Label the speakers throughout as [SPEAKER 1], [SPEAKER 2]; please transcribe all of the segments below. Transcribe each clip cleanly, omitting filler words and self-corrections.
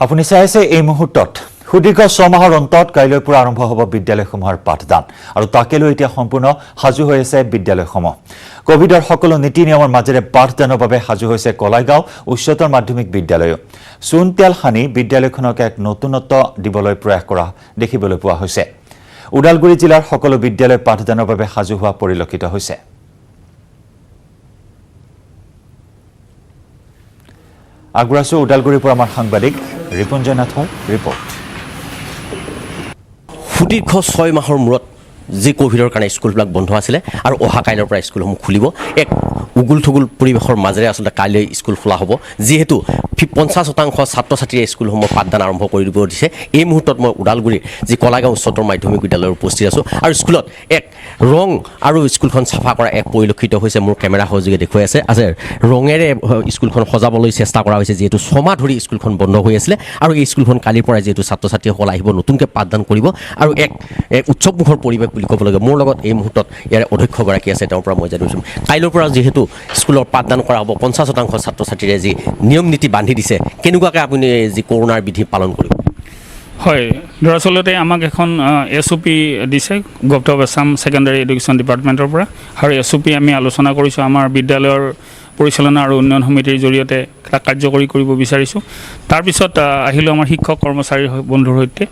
[SPEAKER 1] আপুনি চাই আছে এই মুহূৰ্তত সুদীৰ্ঘ 6 মাহৰ অন্তত কাইলৈৰ পৰা আৰম্ভ হ'ব বিদ্যালয়সমূহৰ পাঠদান আৰু তাকে লৈ এতিয়া সম্পূৰ্ণ সাজু হৈ আছে বিদ্যালয়সমূহ কোভিডৰ সকলো নীতি নিয়মৰ মাজেৰে পাঠদানৰ বাবে সাজু হৈছে কলাইগাঁও উচ্চতৰ মাধ্যমিক বিদ্যালয় চুনতেল খানি বিদ্যালয়খনক এক নতুনত্ব দিবলৈ প্ৰয়াস কৰা দেখিবলৈ পোৱা হৈছে ওদালগুৰি জিলাৰ সকলো বিদ্যালয় পাঠদানৰ বাবে সাজু হোৱা পৰিলক্ষিত হৈছে আগুৰাছো ওদালগুৰিৰ পৰা আমাৰ সাংবাদিক ৰিপুঞ্জয় নাথৰ ৰিপৰ্ট
[SPEAKER 2] সুদীৰ্ঘ 6 মাহৰ মূৰত যি কোভিডৰ কাৰণে স্কুলবিলাক বন্ধ আছিলে আৰু অহা কাইলৈৰ পৰা স্কুলসমূহ খুলিব এক উগুল থুগুল পৰিৱেশৰ মাজেৰে আচলতে কাইলৈ স্কুল খোলা হ'ব যিহেতু 50% ছাত্ৰ ছাত্ৰীয়ে স্কুলসমূহ পাঠদান আৰম্ভ কৰি দিব দিছে এই মুহূৰ্তত মই ওদালগুৰিৰ যি কলাগাঁও উচ্চতৰ মাধ্যমিক বিদ্যালয়ৰ উপস্থিত আছোঁ আৰু স্কুলত এক ৰং আৰু স্কুলখন চাফা কৰা এক পৰিলক্ষিত হৈছে মোৰ কেমেৰা সহযোগে দেখুৱাই আছে ৰঙেৰে স্কুলখন সজাবলৈ চেষ্টা কৰা হৈছে যিহেতু 6 মাহ ধৰি স্কুলখন বন্ধ হৈ আছিলে আৰু এই স্কুলখন কালিৰ পৰা যিহেতু ছাত্ৰ ছাত্ৰীসকল আহিব নতুনকৈ পাঠদান কৰিব আৰু এক উৎসৱমুখৰ পৰিৱেশ বুলি ক'ব লাগে মোৰ লগত এই মুহূৰ্তত ইয়াৰ অধ্যক্ষগৰাকী আছে তেওঁৰ পৰা মই জানিছোঁ কাইলৈৰ পৰা যিহেতু স্কুলৰ পাঠদান কৰা হ'ব 50% ছাত্ৰ ছাত্ৰীৰে যি নিয়ম নীতি বান্ধি দিছে কেনেকুৱাকৈ আপুনি যি কৰোনাৰ বিধি পালন কৰিব
[SPEAKER 3] হয় দৰাচলতে আমাক এখন SOP দিছে government of Assam secondary education ডিপাৰ্টমেণ্টৰ পৰা আৰু SOP আমি আলোচনা কৰিছোঁ আমাৰ বিদ্যালয়ৰ পৰিচালনা আৰু উন্নয়ন সমিতিৰ জৰিয়তে কাৰ্যকৰী কৰিব বিচাৰিছোঁ তাৰপিছত আহিলোঁ আমাৰ শিক্ষক কৰ্মচাৰীৰ বন্ধুৰ সৈতে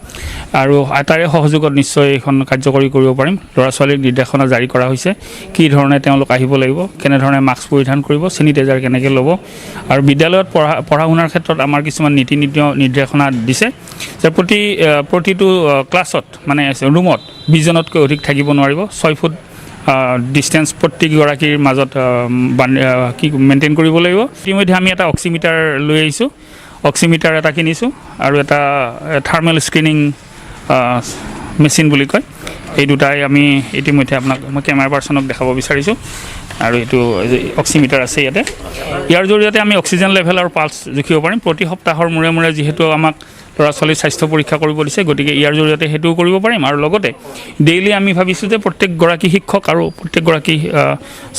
[SPEAKER 3] আৰু তাৰে সহযোগত নিশ্চয় এইখন কাৰ্যকৰী কৰিব পাৰিম ল'ৰা ছোৱালীক নিৰ্দেশনা জাৰি কৰা হৈছে কি ধৰণে তেওঁলোক আহিব লাগিব কেনেধৰণে মাস্ক পৰিধান কৰিব চেনিটাইজাৰ কেনেকৈ ল'ব আৰু বিদ্যালয়ত পঢ়া শুনাৰ ক্ষেত্ৰত আমাৰ কিছুমান নীতি নিৰ্দেশনা দিছে যে প্ৰতিটো ক্লাছত মানে ৰুমত 20 জনতকৈ অধিক থাকিব নোৱাৰিব 6 ফুট ডিষ্টেঞ্চ প্ৰত্যেকগৰাকীৰ মাজত কি মেইনটেইন কৰিব লাগিব ইতিমধ্যে আমি এটা অক্সিমিটাৰ লৈ আহিছোঁ অক্সিমিটাৰ এটা কিনিছোঁ আৰু এটা থাৰ্মেল স্ক্ৰিনিং মেচিন বুলি কয় এই দুটাই আমি ইতিমধ্যে আপোনাক মই কেমেৰা পাৰ্চনক দেখাব বিচাৰিছোঁ আৰু এইটো অক্সিমিটাৰ আছে ইয়াৰ জৰিয়তে আমি অক্সিজেন লেভেল আৰু পালছ জুখিব পাৰিম প্ৰতি সপ্তাহৰ মূৰে মূৰে যিহেতু আমাক ল'ৰা ছোৱালীৰ স্বাস্থ্য পৰীক্ষা কৰিব দিছে গতিকে ইয়াৰ জৰিয়তে সেইটোও কৰিব পাৰিম আৰু লগতে ডেইলি আমি ভাবিছোঁ যে প্ৰত্যেকগৰাকী শিক্ষক আৰু প্ৰত্যেকগৰাকী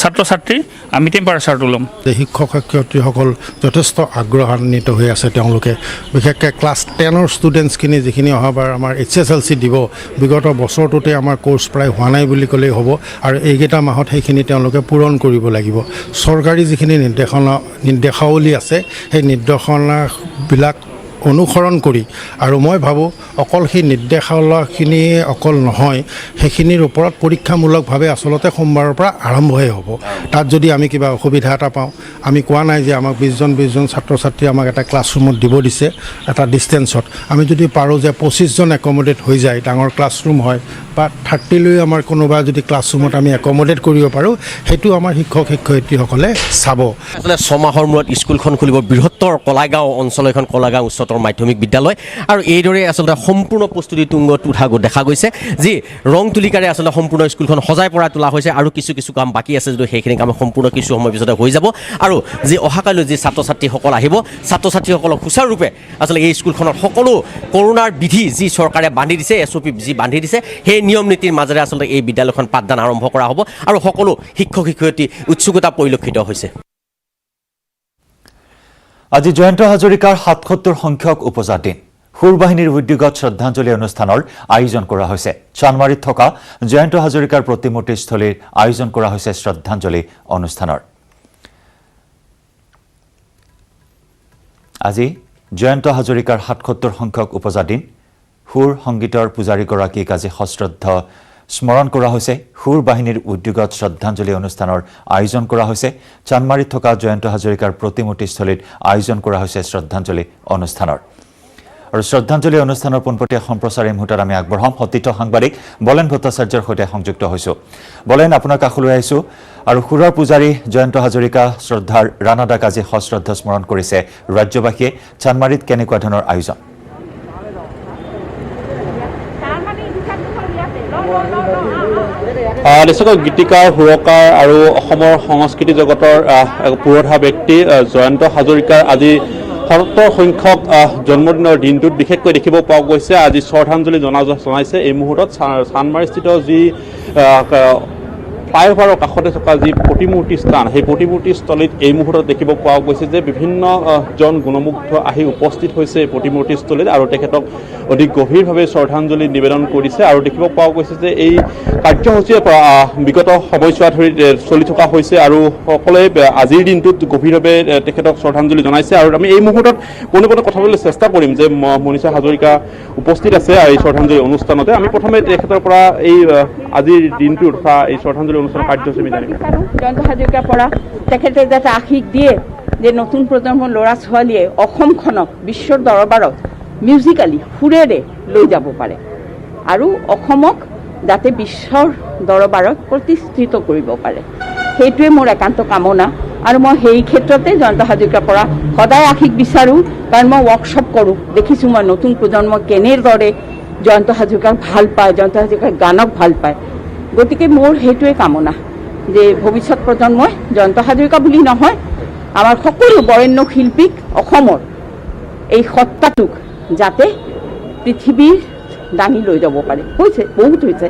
[SPEAKER 3] ছাত্ৰ ছাত্ৰীৰ আমি টেম্পাৰেচাৰটো ল'ম
[SPEAKER 4] শিক্ষক শিক্ষয়িত্ৰীসকল যথেষ্ট আগ্ৰহান্বিত হৈ আছে তেওঁলোকে বিশেষকৈ ক্লাছ 10ৰ ষ্টুডেণ্টছখিনি যিখিনি অহাবাৰ আমাৰ HSLC দিব বিগত বছৰটোতে আমাৰ কোৰ্চ প্ৰায় হোৱা নাই বুলি ক'লেই হ'ব আৰু এইকেইটা মাহত সেইখিনি তেওঁলোকে পূৰণ কৰিব লাগিব চৰকাৰী যিখিনি নিৰ্দেশাৱলী আছে সেই নিৰ্দেশনাবিলাক অনুসৰণ কৰি আৰু মই ভাবোঁ অকল সেই নিৰ্দেশাৱলীখিনি অকল নহয় সেইখিনিৰ ওপৰত পৰীক্ষামূলকভাৱে আচলতে সোমবাৰৰ পৰা আৰম্ভই হ'ব তাত যদি আমি কিবা অসুবিধা এটা পাওঁ আমি কোৱা নাই যে আমাক 20 জন ছাত্ৰ ছাত্ৰী আমাক এটা ক্লাছৰুমত দিব দিছে এটা ডিষ্টেঞ্চত আমি যদি পাৰোঁ যে 25 জন একমডেট হৈ যায় ডাঙৰ ক্লাছৰুম হয় বা 30 লৈ আমাৰ কোনোবা যদি ক্লাছৰুমত আমি একমডেট কৰিব পাৰোঁ সেইটো আমাৰ শিক্ষক শিক্ষয়িত্ৰীসকলে চাব
[SPEAKER 2] আচলতে 6 মাহৰ মূৰত স্কুলখন খুলিব বৃহত্তৰ কলাগাঁও অঞ্চল এখন কলাগাঁও উচ্চতৰ মাধ্যমিক বিদ্যালয় আৰু এইদৰে আচলতে সম্পূৰ্ণ প্ৰস্তুতি তুংগত উঠা দেখা গৈছে যি ৰং তুলিকাৰে আচলতে সম্পূৰ্ণ স্কুলখন সজাই পৰা তোলা হৈছে আৰু কিছু কাম বাকী আছে যদিও সেইখিনি কাম সম্পূৰ্ণ কিছু সময় পিছতে হৈ যাব আৰু যি অহাকালৈ যি ছাত্ৰ ছাত্ৰীসকল আহিব ছাত্ৰ ছাত্ৰীসকলক সুচাৰুৰূপে আচলতে এই স্কুলখনৰ সকলো কৰোনাৰ বিধি যি চৰকাৰে বান্ধি দিছে SOP যি বান্ধি দিছে সেই নিয়ম নীতিৰ মাজেৰে আচলতে এই বিদ্যালয়খন পাঠদান আৰম্ভ কৰা হ'ব আৰু সকলো শিক্ষক শিক্ষয়িত্ৰী উৎসুকতা পৰিলক্ষিত হৈছে
[SPEAKER 1] আজি জয়ন্ত হাজৰিকাৰ 77 সংখ্যক উপজা দিন সুৰ বাহিনীৰ উদ্যোগত শ্ৰদ্ধাঞ্জলি অনুষ্ঠানৰ আয়োজন কৰা হৈছে চানমাৰীত থকা জয়ন্ত হাজৰিকাৰ প্ৰতিমূৰ্তি স্থলীৰ আয়োজন কৰা হৈছে শ্ৰদ্ধাঞ্জলি অনুষ্ঠানৰ আজি জয়ন্ত হাজৰিকাৰ 77 সংখ্যক উপজা দিন সুৰ সংগীতৰ পূজাৰীগৰাকীক আজি সশ্ৰদ্ধা স্মৰণ কৰা হৈছে সুৰ বাহিনীৰ উদ্যোগত শ্ৰদ্ধাঞ্জলি অনুষ্ঠানৰ আয়োজন কৰা হৈছে চানমাৰীত থকা জয়ন্ত হাজৰিকাৰ প্ৰতিমূৰ্তি স্থলীত আয়োজন কৰা হৈছে শ্ৰদ্ধাঞ্জলি অনুষ্ঠানৰ আৰু শ্ৰদ্ধাঞ্জলি অনুষ্ঠানৰ পোনপটীয়া সম্প্ৰচাৰ এই মুহূৰ্তত আমি আগবঢ়াম সতীৰ্থ সাংবাদিক বলেন ভট্টাচাৰ্যৰ সৈতে সংযুক্ত হৈছোঁ বলেন আপোনাৰ কাষলৈ আহিছোঁ আৰু সুৰৰ পূজাৰী জয়ন্ত হাজৰিকা শ্ৰদ্ধাৰ ৰাণাদাক আজি সশ্ৰদ্ধা স্মৰণ কৰিছে ৰাজ্যবাসীয়ে চানমাৰীত কেনেকুৱা ধৰণৰ আয়োজন
[SPEAKER 5] নিশ্চয়কৈ গীতিকাৰ সুৰকাৰ আৰু অসমৰ সংস্কৃতি জগতৰ পুৰোধা ব্যক্তি জয়ন্ত হাজৰিকাৰ আজি 77 সংখ্যক জন্মদিনৰ দিনটোত বিশেষকৈ দেখিব পোৱা গৈছে আজি শ্ৰদ্ধাঞ্জলি জনাইছে এই মুহূৰ্তত চানমাৰীস্থিত যি ফ্লাইঅভাৰৰ কাষতে থকা যি প্ৰতিমূৰ্তি স্থান, সেই প্ৰতিমূৰ্তিস্থলীত এই মুহূৰ্তত দেখিব পোৱা গৈছে যে বিভিন্ন জন গুণমুগ্ধ আহি উপস্থিত হৈছে এই প্ৰতিমূৰ্তিস্থলীত আৰু তেখেতক অধিক গভীৰভাৱে শ্ৰদ্ধাঞ্জলি নিবেদন কৰিছে। আৰু দেখিব পোৱা গৈছে যে এই কাৰ্যসূচীয়ে বিগত সময়ছোৱা ধৰি চলি থকা হৈছে আৰু সকলোৱে আজিৰ দিনটোত গভীৰভাৱে তেখেতক শ্ৰদ্ধাঞ্জলি জনাইছে। আৰু আমি এই মুহূৰ্তত কোনো কথা পাতিবলৈ চেষ্টা কৰিম যে মনীষা হাজৰিকা উপস্থিত আছে এই শ্ৰদ্ধাঞ্জলি অনুষ্ঠানতে। আমি প্ৰথমে তেখেতৰ পৰা এই আজিৰ দিনটোত বা এই শ্ৰদ্ধাঞ্জলি অনুষ্ঠানৰ কাৰ্যসূচী জানিম।
[SPEAKER 6] জয়ন্ত হাজৰিকাৰ পৰা তেখেতে যাতে আশীষ দিয়ে যে নতুন প্ৰজন্মৰ ল'ৰা ছোৱালীয়ে অসমখনক বিশ্বৰ দৰবাৰত মিউজিকেলি সুৰেৰে লৈ যাব পাৰে আৰু অসমক যাতে বিশ্বৰ দৰবাৰত প্ৰতিষ্ঠিত কৰিব পাৰে, সেইটোৱে মোৰ একান্ত কামনা। আৰু মই সেই ক্ষেত্ৰতে জয়ন্ত হাজৰিকাৰ পৰা সদায় আশীষ বিচাৰোঁ, কাৰণ মই ৱৰ্কশ্বপ কৰোঁ, দেখিছোঁ মই নতুন প্ৰজন্ম কেনেদৰে জয়ন্ত হাজৰিকাক ভাল পায়, জয়ন্ত হাজৰিকাৰ গানক ভাল পায়। গতিকে মোৰ সেইটোৱে কামনা যে ভৱিষ্যত প্ৰজন্মই জয়ন্ত হাজৰিকা বুলি নহয়, আমাৰ সকলো বৰেণ্য শিল্পীক অসমৰ এই সত্তাটোক যাতে পৃথিৱীৰ দাঙি লৈ যাব পাৰে। হৈছে, বহুত হৈছে।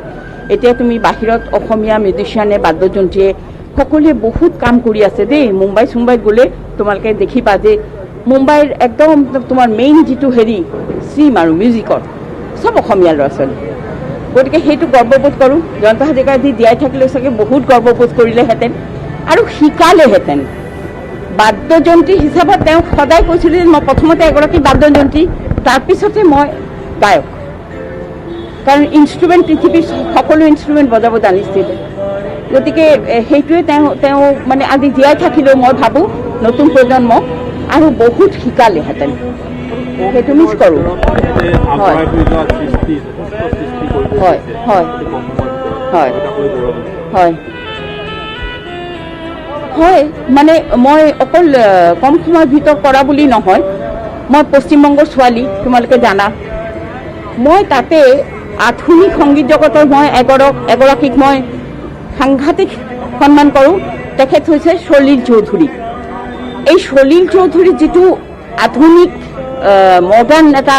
[SPEAKER 6] এতিয়া তুমি বাহিৰত অসমীয়া মিউজিচিয়ানে, বাদ্যযন্ত্ৰীয়ে সকলোৱে বহুত কাম কৰি আছে দেই। মুম্বাই চুম্বাইত গ'লে তোমালোকে দেখিবা যে মুম্বাইৰ একদম তোমাৰ মেইন যিটো ষ্ট্ৰীম আৰু মিউজিকৰ চব অসমীয়া ল'ৰা ছোৱালী। গতিকে সেইটো গৰ্ববোধ কৰোঁ। জয়ন্ত হাজৰিকা আজি জীয়াই থাকিলে চাগে বহুত গৰ্ববোধ কৰিলেহেঁতেন আৰু শিকালেহেঁতেন। বাদ্যযন্ত্ৰী হিচাপত তেওঁ সদায় কৈছিলে যে মই প্ৰথমতে এগৰাকী বাদ্যযন্ত্ৰী, তাৰপিছতে মই গায়ক, কাৰণ ইনষ্ট্ৰুমেণ্ট পৃথিৱীৰ সকলো ইনষ্ট্ৰুমেণ্ট বজাব জানিছিলে। গতিকে সেইটোৱে তেওঁ মানে আজি জীয়াই থাকিলেও মই ভাবোঁ নতুন প্ৰজন্মক আৰু বহুত শিকালেহেঁতেন। সেইটো মিছ কৰোঁ। হয় হয় হয় হয় হয় হয় মানে মই অকল কম সময়ৰ ভিতৰত কৰা বুলি নহয়, মই পশ্চিমবংগৰ ছোৱালী, তোমালোকে জানা। মই তাতে আধুনিক সংগীত জগতৰ মই এগৰাকীক মই সাংঘাতিক সন্মান কৰোঁ। তেখেত হৈছে সলিল চৌধুৰী। এই সলিল চৌধুৰীৰ যিটো আধুনিক মডাৰ্ণ এটা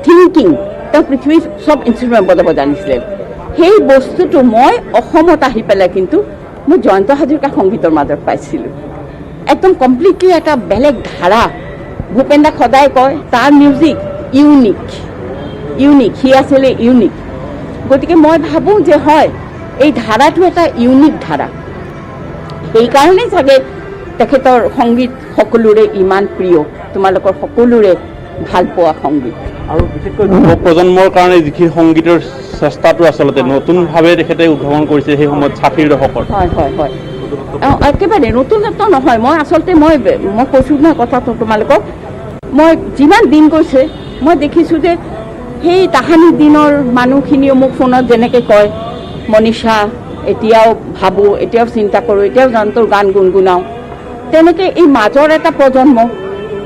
[SPEAKER 6] থিংকিং, তেওঁ পৃথিৱীৰ চব ইনষ্ট্ৰুমেণ্ট বজাব জানিছিলে। সেই বস্তুটো মই অসমত আহি পেলাই কিন্তু মই জয়ন্ত হাজৰিকা সংগীতৰ মাজত পাইছিলোঁ। একদম কমপ্লিটলি এটা বেলেগ ধাৰা। ভূপেন দাক সদায় কয় তাৰ মিউজিক ইউনিক, সি আছিলে ইউনিক। গতিকে মই ভাবোঁ যে হয়, এই ধাৰাটো এটা ইউনিক ধাৰা। সেইকাৰণেই চাগে তেখেতৰ সংগীত সকলোৰে ইমান প্ৰিয়, তোমালোকৰ সকলোৰে ভাল পোৱা সংগীত।
[SPEAKER 5] আৰু বিশেষকৈ যুৱ প্ৰজন্মৰ কাৰণে যিখিনি সংগীতৰ চেষ্টাটো আচলতে নতুনভাৱে তেখেতে উদ্ভাৱন কৰিছে সেই সময়ত 60ৰ দশকত।
[SPEAKER 6] হয় হয় হয়, একেবাৰে নতুনত্ব নহয়। মই আচলতে মই কৈছোঁ নহয় কথাটো তোমালোকক, মই যিমান দিন গৈছে মই দেখিছোঁ যে সেই তাহানি দিনৰ মানুহখিনিও মোক ফোনত যেনেকৈ কয়, মনীষা এতিয়াও ভাবোঁ, এতিয়াও চিন্তা কৰোঁ, এতিয়াও জয়ন্তৰ গান গুণগুণাওঁ। তেনেকৈ এই মাজৰ এটা প্ৰজন্ম,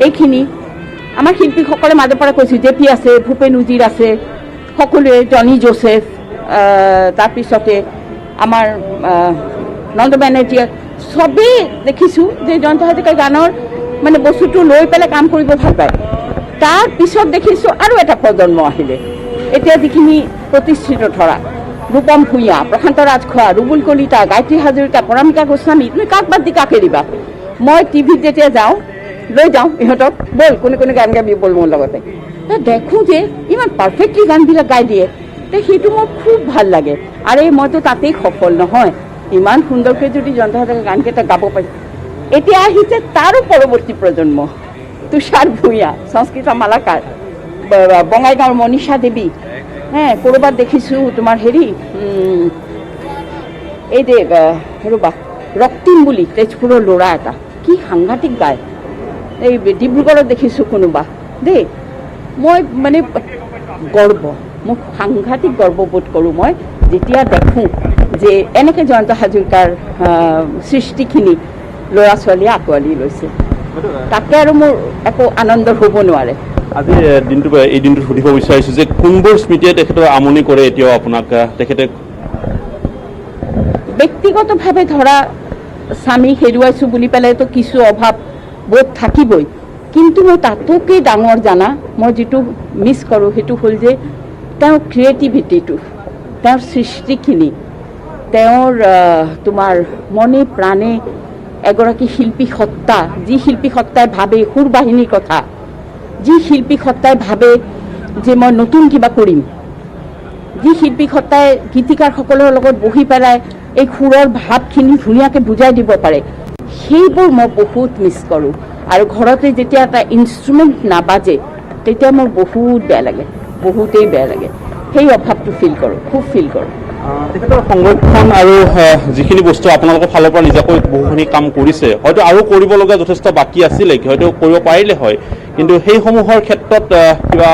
[SPEAKER 6] এইখিনি আমাৰ শিল্পীসকলে মাজৰ পৰা কৈছোঁ, জে পি আছে, ভূপেন উজিৰ আছে, সকলোৱে, জনি জোচেফ, তাৰপিছতে আমাৰ নন্দ বেনাৰ্জী, চবেই দেখিছোঁ যে জয়ন্ত হাজৰিকাৰ গানৰ মানে বস্তুটো লৈ পেলাই কাম কৰিব ভাল পায়। তাৰপিছত দেখিছোঁ আৰু এটা প্ৰজন্ম আহিলে, এতিয়া যিখিনি প্ৰতিষ্ঠিত ধৰা ৰূপম ভূঞা, প্ৰশান্ত ৰাজখোৱা, ৰুবুল কলিতা, গায়ত্ৰী হাজৰিকা, পৰামিকা গোস্বামী, তুমি কাক বাদ দি কাক এৰিবা? মই টিভিত যেতিয়া যাওঁ, লৈ যাওঁ ইহঁতক, ব'ল কোনে গান গাবি ব'ল মোৰ লগতে। দেখোঁ যে ইমান পাৰফেক্টলি গানবিলাক গাই দিয়ে, সেইটো মোৰ খুব ভাল লাগে। আৰে মইতো তাতেই সফল নহয়, ইমান সুন্দৰকৈ যদি জয়ন্ত হাজৰিকাৰ গানকেইটা গাব পাৰি। এতিয়া আহিছে তাৰো পৰৱৰ্তী প্ৰজন্ম, তুষাৰ ভূঞা, সংস্কৃত মালাকাৰ, বঙাইগাঁৱৰ মনীষা দেৱী, ক'ৰবাত দেখিছোঁ তোমাৰ এই যে ৰ'বা ৰক্তিম বুলি তেজপুৰৰ ল'ৰা এটা, কি সাংঘাতিক গায়। এই ডিব্ৰুগড়ত দেখিছোঁ কোনোবা দেই। মই মানে মোক সাংঘাতিক গৰ্ববোধ কৰোঁ মই যেতিয়া দেখোঁ যে এনেকৈ জয়ন্ত হাজৰিকাৰ সৃষ্টিখিনি ল'ৰা ছোৱালীয়ে আঁকোৱালি লৈছে। তাকে আৰু মোৰ একো আনন্দ হ'ব নোৱাৰে।
[SPEAKER 5] আজি এই দিনটোত সুধিব বিচাৰিছোঁ যে কোনবোৰ স্মৃতিয়ে তেখেতৰ আমনি কৰে এতিয়াও আপোনাক? তেখেতে
[SPEAKER 6] ব্যক্তিগতভাৱে ধৰা স্বামী হেৰুৱাইছোঁ বুলি পেলাইতো কিছু অভাৱ বোধ থাকিবই, কিন্তু মই তাতোকে ডাঙৰ জানা মই যিটো মিছ কৰোঁ সেইটো হ'ল যে তেওঁৰ ক্ৰিয়েটিভিটিটো, তেওঁৰ সৃষ্টিখিনি তেওঁৰ তোমাৰ মনে প্ৰাণে এগৰাকী শিল্পী সত্তা, যি শিল্পী সত্তাই ভাবে সুৰ বাহিনীৰ কথা, যি শিল্পী সত্তাই ভাবে যে মই নতুন কিবা কৰিম, যি শিল্পী সত্তাই গীতিকাৰসকলৰ লগত বহি পেলাই এই সুৰৰ ভাৱখিনি ধুনীয়াকৈ বুজাই দিব পাৰে, সেইবোৰ মই বহুত মিছ কৰোঁ। আৰু ঘৰতে যেতিয়া এটা ইনষ্ট্ৰুমেণ্ট নাবাজে তেতিয়া মোৰ বহুত বেয়া লাগে, বহুতেই বেয়া লাগে। সেই অভাৱটো ফিল কৰোঁ, খুব ফিল কৰোঁ।
[SPEAKER 5] তেখেতৰ সংৰক্ষণ আৰু যিখিনি বস্তু আপোনালোকৰ ফালৰ পৰা নিজাকৈ বহুখিনি কাম কৰিছে, হয়তো আৰু কৰিবলগীয়া যথেষ্ট বাকী আছিলে, হয়তো কৰিব পাৰিলে হয়, কিন্তু সেইসমূহৰ ক্ষেত্ৰত কিবা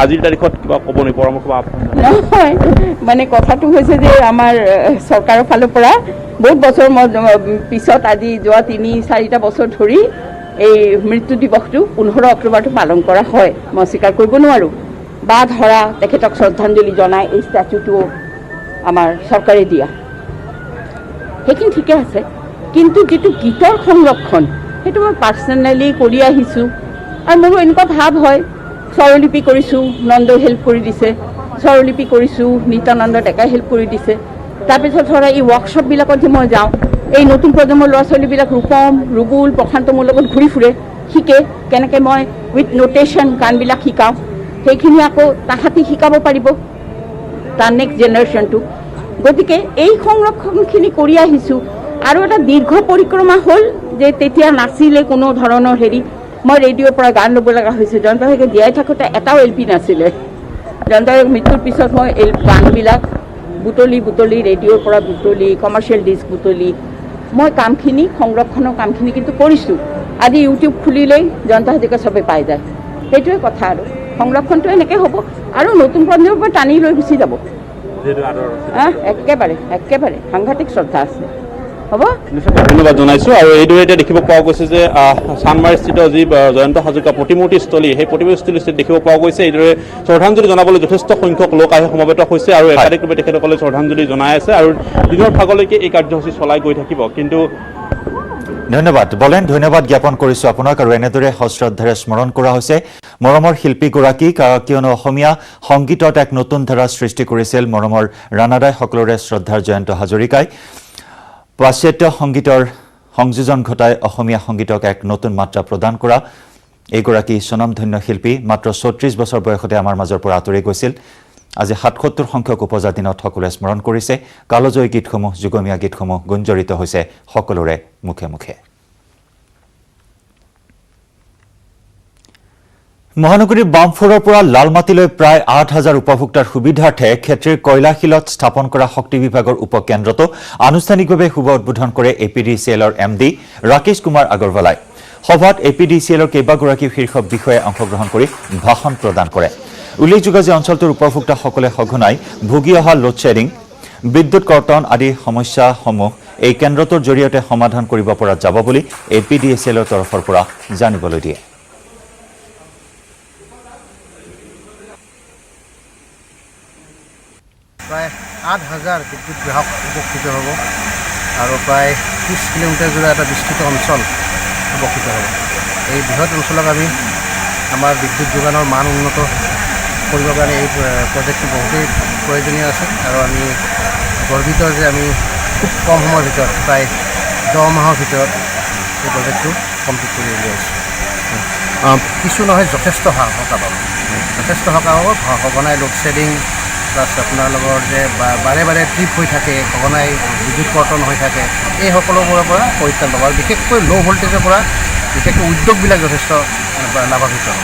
[SPEAKER 5] আজিৰ তাৰিখত কিবা ক'ব নেকি, পৰামৰ্শ বা
[SPEAKER 6] নহয়, মানে কথাটো হৈছে যে আমাৰ চৰকাৰৰ ফালৰ পৰা বহুত বছৰ পিছত আজি যোৱা 3-4টা বছৰ ধৰি এই মৃত্যু দিৱসটো 15 অক্টোবৰটো পালন কৰা হয়, মই স্বীকাৰ কৰিব নোৱাৰোঁ। বা ধৰা তেখেতক শ্ৰদ্ধাঞ্জলি জনাই এই ষ্টেচুটো আমাৰ চৰকাৰে দিয়া, সেইখিনি ঠিকে আছে, কিন্তু যিটো গীতৰ সংৰক্ষণ সেইটো মই পাৰ্চনেলি কৰি আহিছোঁ। আৰু মোৰো এনেকুৱা ভাৱ হয়, স্বৰলিপি কৰিছোঁ, নন্দই হেল্প কৰি দিছে, স্বৰলিপি কৰিছোঁ, নিত্যানন্দ ডেকাই হেল্প কৰি দিছে। তাৰপিছত ধৰা এই ৱৰ্কশ্বপবিলাকত যে মই যাওঁ, এই নতুন প্ৰজন্মৰ ল'ৰা ছোৱালীবিলাক ৰূপম, ৰুবুল, প্ৰশান্ত মোৰ লগত ঘূৰি ফুৰে, শিকে কেনেকৈ মই উইথ নোটেশ্যন গানবিলাক শিকাওঁ, সেইখিনি আকৌ তাহাঁতি শিকাব পাৰিব তাৰ নেক্সট জেনেৰেশ্যনটোক। গতিকে এই সংৰক্ষণখিনি কৰি আহিছোঁ। আৰু এটা দীৰ্ঘ পৰিক্ৰমা হ'ল যে তেতিয়া নাছিলে কোনো ধৰণৰ হেৰি, মই ৰেডিঅ'ৰ পৰা গান ল'ব লগা হৈছে। জয়ন্ত হাজৰিকা জীয়াই থাকোঁতে এটাও LP নাছিলে। জয়ন্ত হাজৰিকাৰ মৃত্যুৰ পিছত মই গানবিলাক বুটলি ৰেডিঅ'ৰ পৰা বুটলি, কমাৰ্চিয়েল ডিস্ক বুটলি মই কামখিনি, সংৰক্ষণৰ কামখিনি কিন্তু কৰিছোঁ। আজি ইউটিউব খুলিলেই জয়ন্ত হাজৰিকা চবেই পাই যায়। সেইটোৱে কথা, আৰু সংৰক্ষণটো এনেকৈ হ'ব আৰু নতুন প্ৰজন্মৰ পৰা টানি লৈ গুচি যাব। একেবাৰে সাংঘাতিক শ্ৰদ্ধা আছে, হ'ব।
[SPEAKER 5] ধন্যবাদ জনাইছোঁ। আৰু এইদৰে এতিয়া দেখিব পোৱা গৈছে যে চানমাৰীস্থিত যি জয়ন্ত হাজৰিকা প্ৰতিমূৰ্তিস্থলী, সেই প্ৰতিমূৰ্তিস্থলীত দেখিব পোৱা গৈছে এইদৰে শ্ৰদ্ধাঞ্জলি জনাবলৈ যথেষ্ট সংখ্যক লোক আহি সমবেত হৈছে আৰু একাধিকৰূপে তেখেতসকলে শ্ৰদ্ধাঞ্জলি জনাই আছে আৰু দিনৰ ভাগলৈকে এই কাৰ্যসূচী চলাই গৈ থাকিব। কিন্তু
[SPEAKER 1] ধন্যবাদ বলেন, ধন্যবাদ জ্ঞাপন কৰিছোঁ আপোনাক। আৰু এনেদৰে সশ্ৰদ্ধাৰে স্মৰণ কৰা হৈছে মৰমৰ শিল্পীগৰাকীক, কিয়নো অসমীয়া সংগীতত এক নতুন ধাৰা সৃষ্টি কৰিছিল মৰমৰ ৰাণাদাই সকলোৰে শ্ৰদ্ধাৰ জয়ন্ত হাজৰিকাই। পাশ্চাত্য সংগীতৰ সংযোজন ঘটাই অসমীয়া সংগীতক এক নতুন মাত্ৰা প্ৰদান কৰা এইগৰাকী স্বনামধন্য শিল্পী মাত্ৰ 34 বছৰ বয়সতে আমাৰ মাজৰ পৰা আঁতৰি গৈছিল। আজি 77 সংখ্যক উপজা দিনত সকলোৱে স্মৰণ কৰিছে। কালজয়ী গীতসমূহ, যুগমীয়া গীতসমূহ গুঞ্জৰিত হৈছে সকলোৰে মুখে মুখে। মহানগৰীৰ বামফোৰৰ পৰা লালমাটিলৈ প্ৰায় 8,000 উপভোক্তাৰ সুবিধাৰ্থে ক্ষেত্ৰীৰ কয়লাশিলত স্থাপন কৰা শক্তি বিভাগৰ উপকেন্দ্ৰটো আনুষ্ঠানিকভাৱে শুভ উদ্বোধন কৰে APDCLৰ MD ৰাকেশ কুমাৰ আগৰৱালাই। সভাত APDCLৰ কেইবাগৰাকী শীৰ্ষ বিষয়াই অংশগ্ৰহণ কৰি ভাষণ প্ৰদান কৰে। উল্লেখযোগ্য যে অঞ্চলটোৰ উপভোক্তাসকলে সঘনাই ভুগি অহা লোডশ্বেডিং, বিদ্যুৎ কৰ্তন আদি সমস্যাসমূহ এই কেন্দ্ৰটোৰ জৰিয়তে সমাধান কৰিব পৰা যাব বুলি APDCLৰ তৰফৰ পৰা জানিবলৈ দিয়ে।
[SPEAKER 7] প্ৰায় 8,000 বিদ্যুৎ গ্ৰাহক উপকৃত হ'ব আৰু প্ৰায় 30 কিলোমিটাৰ জোৰা এটা বিস্তৃত অঞ্চল উপকৃত হ'ব। এই বৃহৎ অঞ্চলক আমি আমাৰ বিদ্যুৎ যোগানৰ মান উন্নত কৰিবৰ কাৰণে এই প্ৰজেক্টটো বহুতেই প্ৰয়োজনীয় আছে আৰু আমি গৰ্বিত যে আমি খুব কম সময়ৰ ভিতৰত প্ৰায় 10 মাহৰ ভিতৰত এই প্ৰজেক্টটো কমপ্লিট কৰি উলিয়াইছোঁ। কিছু নহয়, যথেষ্ট সকাহ পাব, যথেষ্ট সকাহ হ'ব। সঘনাই লোডশ্বেডিং প্লাছ আপোনালোকৰ যে বাৰে বাৰে ট্ৰিপ হৈ থাকে, সঘনাই বিদ্যুৎ কৰ্তন হৈ থাকে, এই সকলোবোৰৰ পৰা পৰিত্ৰাণ পাব আৰু বিশেষকৈ ল' ভল্টেজৰ পৰা বিশেষকৈ উদ্যোগবিলাক যথেষ্ট লাভান্বিত হ'ব।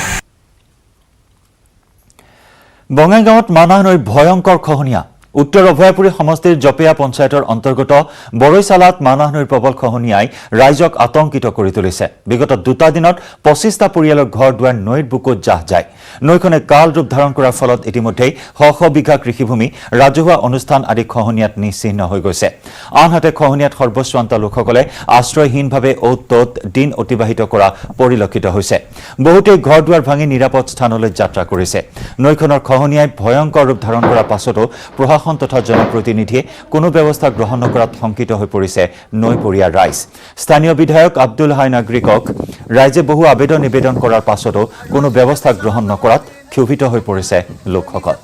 [SPEAKER 1] বঙাইগাঁৱত মানাহ নৈৰ ভয়ংকৰ খহনীয়া। উত্তৰ অভয়াপুৰী সমষ্টিৰ জপিয়া পঞ্চায়তৰ অন্তৰ্গত বৰৈচালাত মানাহ নৈৰ প্ৰবল খহনীয়াই ৰাইজক আতংকিত কৰি তুলিছে। বিগত 2টা দিনত 25টা পৰিয়ালৰ ঘৰ দুৱাৰ নৈৰ বুকুত জাহ যায়। নৈখনে কাল ৰূপ ধাৰণ কৰাৰ ফলত ইতিমধ্যেই শ বিঘা কৃষিভূমি, ৰাজহুৱা অনুষ্ঠান আদি খহনীয়াত নিশ্চিহ্ন হৈ গৈছে। আনহাতে খহনীয়াত সৰ্বস্বান্ত লোকসকলে আশ্ৰয়হীনভাৱে অ'ত ত'ত দিন অতিবাহিত কৰা পৰিলক্ষিত হৈছে। বহুতেই ঘৰ দুৱাৰ ভাঙি নিৰাপদ স্থানলৈ যাত্ৰা কৰিছে। নৈখনৰ খহনীয়াই ভয়ংকৰ ৰূপ ধাৰণ কৰাৰ পাছতো প্ৰশাসন তথা জনপ্ৰতিনিধিয়ে কোনো ব্যৱস্থা গ্ৰহণ নকৰাত শংকিত হৈ পৰিছে নৈপৰীয়া ৰাইজ। স্থানীয় বিধায়ক আব্দুল হাই নাগৰিকক ৰাইজে বহু আবেদন নিবেদন কৰাৰ পাছতো কোনো ব্যৱস্থা গ্ৰহণ নকৰাত ক্ষোভিত হৈ পৰিছে লোকসকল।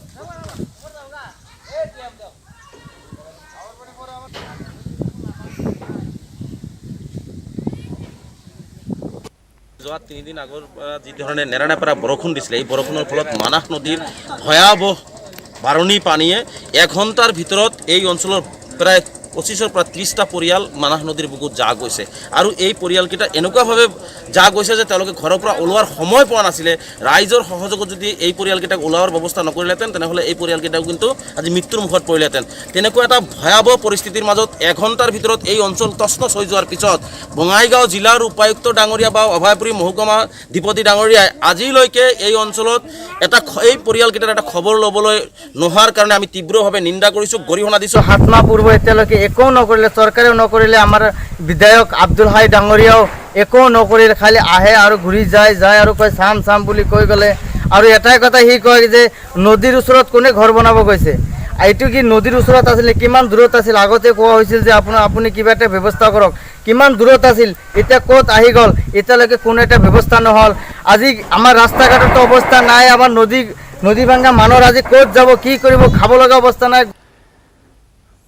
[SPEAKER 8] যোৱা 3 দিন আগৰ পৰা যি ধৰণে নেৰানেপেৰা বৰষুণ দিছিলে এই বৰষুণৰ ফলত মানাহ নদীৰ ভয়াৱহ বাৰণী পানীয়ে 1 ঘণ্টাৰ ভিতৰত এই অঞ্চলৰ প্ৰায় 25ৰ পৰা 30টা পৰিয়াল মানাহ নদীৰ বুকুত যা গৈছে আৰু এই পৰিয়ালকেইটা এনেকুৱাভাৱে যা গৈছে যে তেওঁলোকে ঘৰৰ পৰা ওলোৱাৰ সময় পোৱা নাছিলে ৰাইজৰ সহযোগত যদি এই পৰিয়ালকেইটাক ওলোৱাৰ ব্যৱস্থা নকৰিলেহেঁতেন তেনেহ'লে এই পৰিয়ালকেইটাও কিন্তু আজি মৃত্যুৰ মুখত পৰিলেহেঁতেন তেনেকুৱা এটা ভয়াৱহ পৰিস্থিতিৰ মাজত 1 ঘণ্টাৰ ভিতৰত এই অঞ্চল তছনছ হৈ যোৱাৰ পিছত বঙাইগাঁও জিলাৰ উপায়ুক্ত ডাঙৰীয়া বা অভয়পুৰী মহকুমা দীপতি ডাঙৰীয়াই আজিলৈকে এই অঞ্চলত এই পৰিয়ালকেইটাৰ এটা খবৰ ল'বলৈ নোহোৱাৰ কাৰণে আমি তীব্ৰভাৱে নিন্দা কৰিছোঁ গৰিহণা দিছোঁ
[SPEAKER 9] 7 মাহ পূৰ্বে এতিয়ালৈকে একো নকৰিলে চৰকাৰেও নকৰিলে আমাৰ বিধায়ক আব্দুল হাই ডাঙৰীয়াও একো নকৰিলে খালি আহে আৰু ঘূৰি যায় আৰু কয় চাম বুলি কৈ গ'লে আৰু এটাই কথা সি কয় যে নদীৰ ওচৰত কোনে ঘৰ বনাব গৈছে এইটো কি নদীৰ ওচৰত আছিল কিমান দূৰত আছিল আগতে কোৱা হৈছিল যে আপুনি কিবা এটা ব্যৱস্থা কৰক কিমান দূৰত আছিল এতিয়া ক'ত আহি গ'ল এতিয়ালৈকে কোনো এটা ব্যৱস্থা নহ'ল আজি আমাৰ ৰাস্তা ঘাটৰ অৱস্থা নাই আমাৰ নদী ভাঙা মানুহৰ আজি ক'ত যাব কি কৰিব খাব লগা অৱস্থা নাই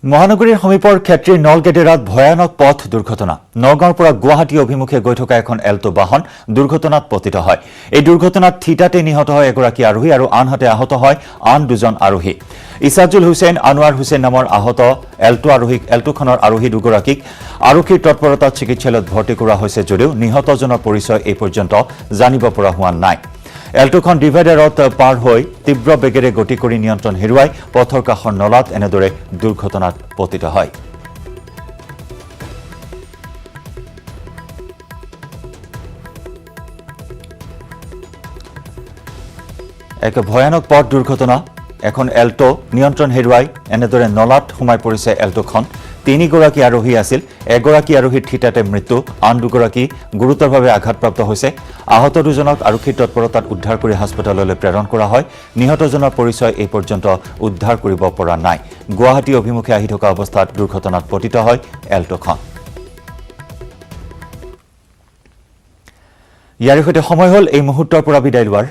[SPEAKER 1] মহানগৰীৰ সমীপৰ ক্ষেত্ৰীৰ নলগেডেৰাত ভয়ানক পথ দুৰ্ঘটনা নগাঁৱৰ পৰা গুৱাহাটী অভিমুখে গৈ থকা এখন এল্টো বাহন দুৰ্ঘটনাত পতিত হয় এই দুৰ্ঘটনাত থিতাতে নিহত হয় এগৰাকী আৰোহী আৰু আনহাতে আহত হয় আন দুজন আৰোহী ইছাজুল হুছেইন আনোৱাৰ হুছেইন নামৰ আহত এল্টোখনৰ আৰোহী দুগৰাকীক আৰক্ষীৰ তৎপৰতাত চিকিৎসালয়ত ভৰ্তি কৰা হৈছে যদিও নিহতজনৰ পৰিচয় এই পৰ্যন্ত জানিব পৰা হোৱা নাই এল্টোখন ডিভাইডাৰত পাৰ হৈ তীব্ৰ বেগেৰে গতি কৰি নিয়ন্ত্ৰণ হেৰুৱাই পথৰ কাষৰ নলাত এনেদৰে দুৰ্ঘটনাত পতিত হয় এক ভয়ানক পথ দুৰ্ঘটনা এখন এল্টো নিয়ন্ত্ৰণ হেৰুৱাই এনেদৰে নলাত সোমাই পৰিছে এল্টোখন 3 গৰাকী আৰোহী আছিল এগৰাকী আৰোহীৰ থিতাতে মৃত্যু আন দুগৰাকী গুৰুতৰভাৱে আঘাতপ্ৰাপ্ত হৈছে আহত দুজনক আৰক্ষীৰ তৎপৰতাত উদ্ধাৰ কৰি হাস্পতাললৈ প্ৰেৰণ কৰা হয় নিহতজনৰ পৰিচয় এই পৰ্যন্ত উদ্ধাৰ কৰিব পৰা নাই গুৱাহাটী অভিমুখে আহি থকা অৱস্থাত দুৰ্ঘটনাত পতিত হয় এল্টোখন ইয়াৰ সৈতে সময় হ'ল এই মুহূৰ্তৰ পৰা বিদায় লোৱাৰ